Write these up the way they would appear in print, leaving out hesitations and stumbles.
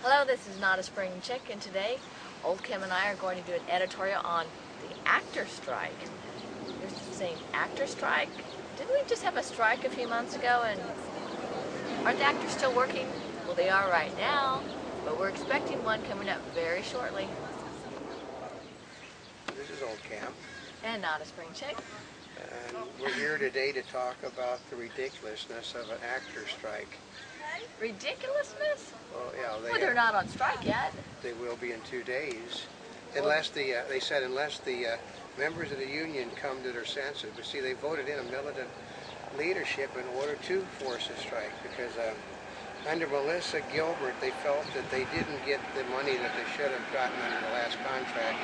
Hello, this is Not a Spring Chick, and today Oldecam and I are going to do an editorial on the actor strike. You're saying actor strike? Didn't we just have a strike a few months ago, and aren't the actors still working? Well, they are right now, but we're expecting one coming up very shortly. This is Oldecam. And Not a Spring Chick. And we're here today to talk about the ridiculousness of an actor strike. Ridiculousness? Well, They're not on strike yet. They will be in 2 days, unless they said unless the members of the union come to their senses. But see, they voted in a militant leadership in order to force a strike because under Melissa Gilbert, they felt that they didn't get the money that they should have gotten under the last contract.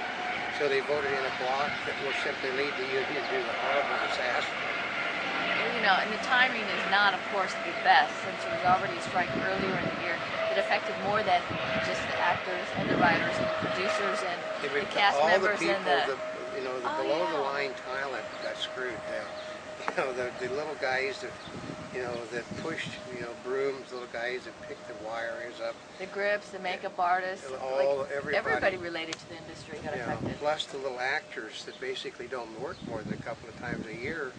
So they voted in a block that will simply lead the union to a horrible disaster. You know, and the timing is not, of course, the best, since there was already a strike earlier in the year that affected more than just the actors and the writers and the producers and the cast members and the below-the-line talent got screwed. The little guys that that pushed brooms, little guys that picked the wires up. The grips, the makeup artists, everybody related to the industry got affected. Plus the little actors that basically don't work more than a couple of times a year.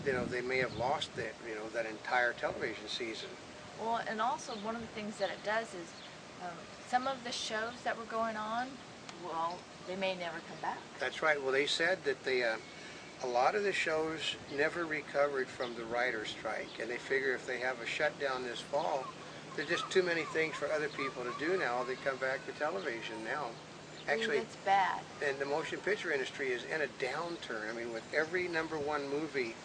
They may have lost that entire television season. Well, and also one of the things that it does is some of the shows that were going on, well, they may never come back. That's right. Well, they said that a lot of the shows never recovered from the writer's strike, and they figure if they have a shutdown this fall, there's just too many things for other people to do now. They come back to television now. Actually, it's bad. And the motion picture industry is in a downturn. I mean, with every #1 movie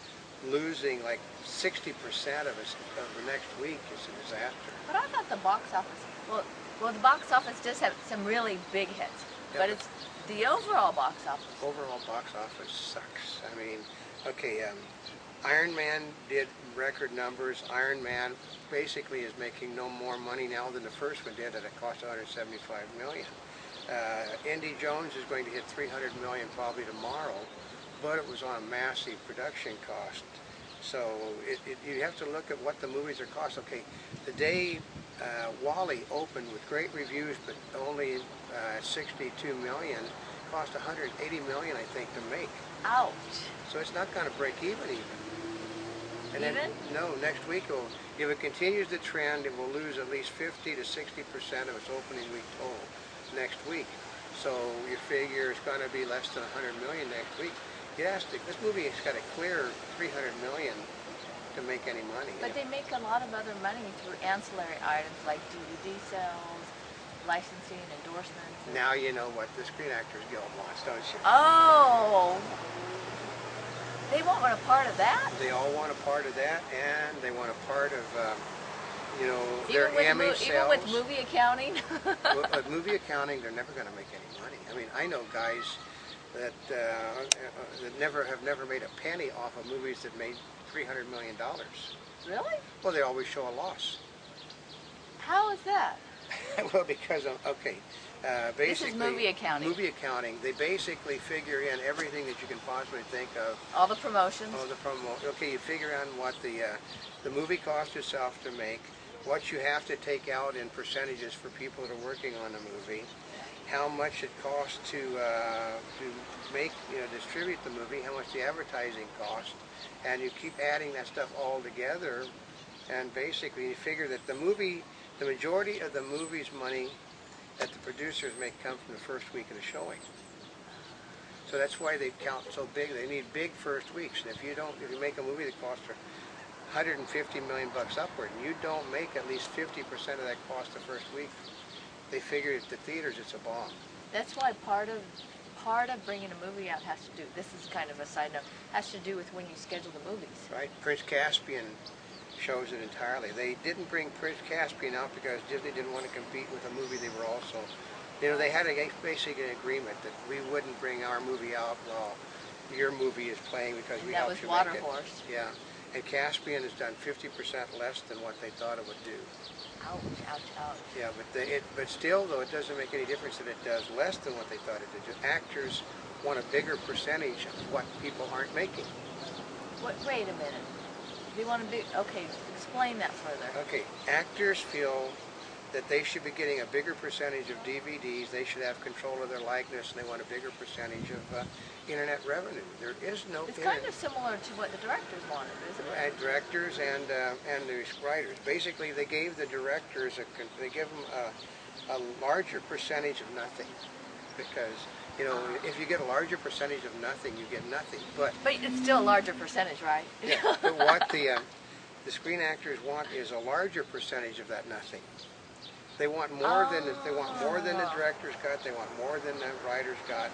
losing like 60% of the next week, is a disaster. But I thought the box office, well, the box office does have some really big hits, but it's the overall box office. Overall box office sucks. I mean, okay, Iron Man did record numbers. Iron Man basically is making no more money now than the first one did, at a cost of $175 million. Indy Jones is going to hit $300 million probably tomorrow, but it was on a massive production cost. So you have to look at what the movies are cost. Okay, the day Wall-E opened with great reviews, but only $62 million, cost $180 million, I think, to make. Ouch! So it's not going to break even. And even? Then, no, next week, if it continues the trend, it will lose at least 50 to 60% of its opening week total next week. So you figure it's going to be less than $100 million next week. This movie has got to clear $300 million to make any money. But they make a lot of other money through ancillary items like DVD sales, licensing, endorsements. Now you know what the Screen Actors Guild wants, don't you? Oh! They want a part of that? They all want a part of that, and they want a part of their Emmy sales. Even with movie accounting? With movie accounting, they're never going to make any money. I mean, I know guys that have never made a penny off of movies that made $300 million. Really? Well, they always show a loss. How is that? Well, because basically, this is movie accounting. Movie accounting. They basically figure in everything that you can possibly think of. All the promotions. Okay, you figure out what the movie cost itself to make, what you have to take out in percentages for people that are working on the movie, how much it costs to make, distribute the movie, how much the advertising costs, and you keep adding that stuff all together, and basically you figure that the majority of the movie's money that the producers make come from the first week of the showing. So that's why they count so big. They need big first weeks, and if you make a movie that costs $150 million upward, and you don't make at least 50% of that cost the first week, they figure at the theaters it's a bomb. That's why part of bringing a movie out has to do, this is kind of a side note, has to do with when you schedule the movies. Right. Prince Caspian shows it entirely. They didn't bring Prince Caspian out because Disney didn't want to compete with a movie they were also, they had basically an agreement that we wouldn't bring our movie out while your movie is playing because we helped you make it. That was Waterhorse. Yeah. And Caspian has done 50% less than what they thought it would do. Ouch, ouch, ouch. Yeah, but still, though, it doesn't make any difference that it does less than what they thought it did. Actors want a bigger percentage of what people aren't making. Wait a minute. They want to be, okay, explain that further. Okay, actors feel that they should be getting a bigger percentage of DVDs. They should have control of their likeness, and they want a bigger percentage of internet revenue. There is no. It's kind of similar to what the directors wanted, isn't it? Directors and the writers. Basically, they gave the directors they give them a larger percentage of nothing, because if you get a larger percentage of nothing, you get nothing. But it's still a larger percentage, right? Yeah. But what the Screen Actors want is a larger percentage of that nothing. They want more than the directors got. They want more than the writers got.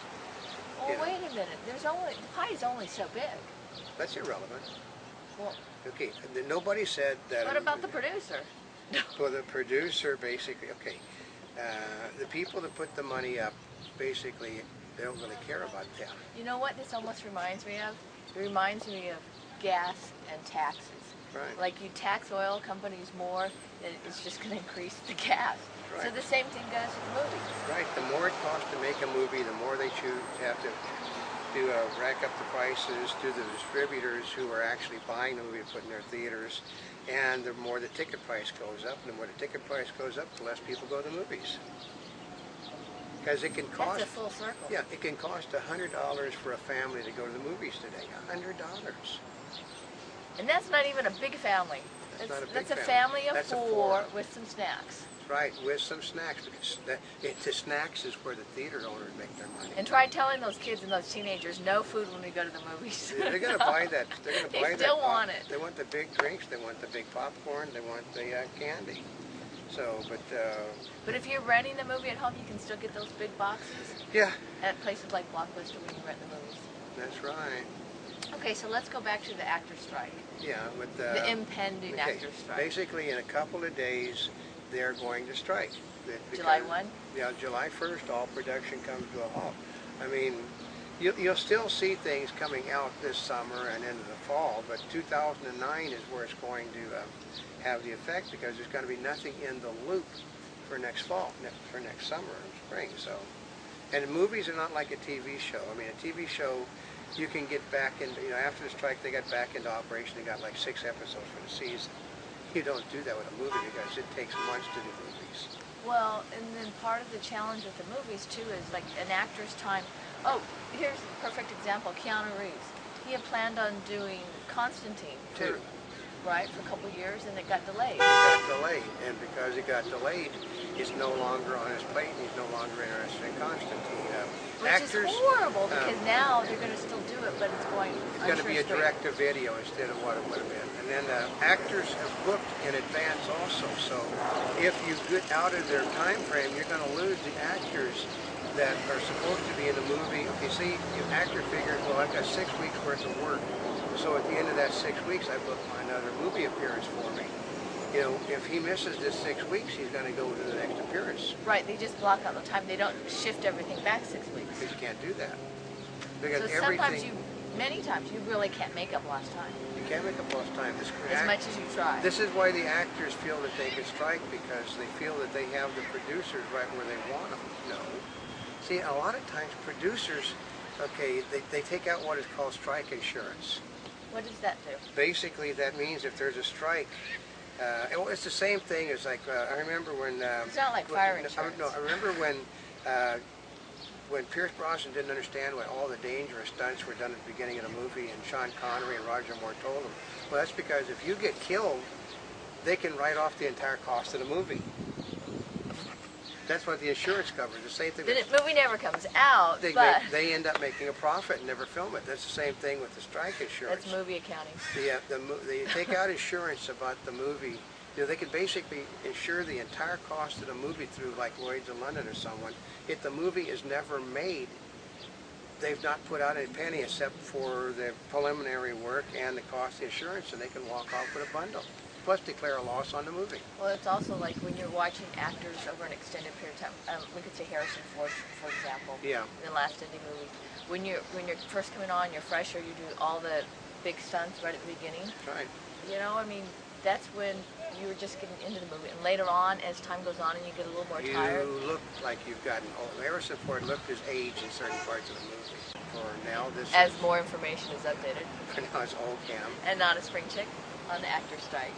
Well, wait a minute. The pie is only so big. That's irrelevant. Well, okay. Nobody said that. What about the producer? Well, the producer basically. Okay. The people that put the money up, basically, they don't really care about that. You know what this almost reminds me of? It reminds me of gas and taxes. Right. Like you tax oil companies more, it's just going to increase the gas. Right. So the same thing goes with movies. Right. The more it costs to make a movie, the more they have to rack up the prices to the distributors who are actually buying the movie to put in their theaters, and the more the ticket price goes up, and the more the ticket price goes up, the less people go to the movies. Because it can cost. That's a full circle. Yeah, it can cost $100 for a family to go to the movies today. $100. And that's not even a big family. That's a family of four with some snacks. Right, with some snacks, because the snacks is where the theater owners make their money. And try telling those kids and those teenagers no food when we go to the movies. They're going to buy that. They're going to buy that. They still want it. They want the big drinks. They want the big popcorn. They want the candy. So, but if you're renting the movie at home, you can still get those big boxes. Yeah. At places like Blockbuster when you rent the movies. That's right. Okay, so let's go back to the actor strike. Yeah, with the impending actor strike. Basically, in a couple of days, they're going to strike. July 1? Yeah, July 1st, all production comes to a halt. I mean, you'll still see things coming out this summer and into the fall, but 2009 is where it's going to have the effect, because there's going to be nothing in the loop for next fall, for next summer and spring. So, and movies are not like a TV show. I mean, a TV show, you can get back into, after the strike, they got back into operation. They got like 6 episodes for the season. You don't do that with a movie, because it takes months to do movies. Well, and then part of the challenge with the movies too is like an actor's time. Oh, here's a perfect example, Keanu Reeves. He had planned on doing Constantine for a couple years, and it got delayed. It got delayed, and because it got delayed, it's no longer on his plate, and he's no longer interested in Constantine. Which is horrible, because now they're going to still do it, but it's going to be a direct-to-video instead of what it would have been. And then actors have booked in advance also, so if you get out of their time frame, you're going to lose the actors that are supposed to be in the movie. Okay, see, the actor figures, well, I've got 6 weeks worth of work, so at the end of that 6 weeks, I book another movie appearance for me. If he misses this 6 weeks, he's going to go to the next appearance. Right, they just block out the time. They don't shift everything back 6 weeks. Because you can't do that. Because so many times, you really can't make up lost time. You can't make up lost time. As much as you try. This is why the actors feel that they can strike, because they feel that they have the producers right where they want them. No. See, a lot of times producers, they take out what is called strike insurance. What does that do? Basically, that means if there's a strike, it's the same thing as like, I remember when... it's not like fire insurance. No, I remember when Pierce Brosnan didn't understand why all the dangerous stunts were done at the beginning of the movie, and Sean Connery and Roger Moore told him, well, that's because if you get killed, they can write off the entire cost of the movie. That's what the insurance covers. The same thing. The movie never comes out, but they end up making a profit and never film it. That's the same thing with the strike insurance. That's movie accounting. Yeah, they take out insurance about the movie. They can basically insure the entire cost of the movie through like Lloyd's of London or someone. If the movie is never made, they've not put out a penny except for the preliminary work and the cost of the insurance, and they can walk off with a bundle. Plus declare a loss on the movie. Well, it's also like when you're watching actors over an extended period of time. We could say Harrison Ford, for example. Yeah. In the last Indy movie. When you're first coming on, you're fresher. You do all the big stunts right at the beginning. Right. I mean, that's when you were just getting into the movie. And later on, as time goes on and you get a little more tired. You look like you've gotten old. Harrison Ford looked his age in certain parts of the movie. For now, as more information is updated. For now, it's Oldecam. And not a spring chick on the actor strike.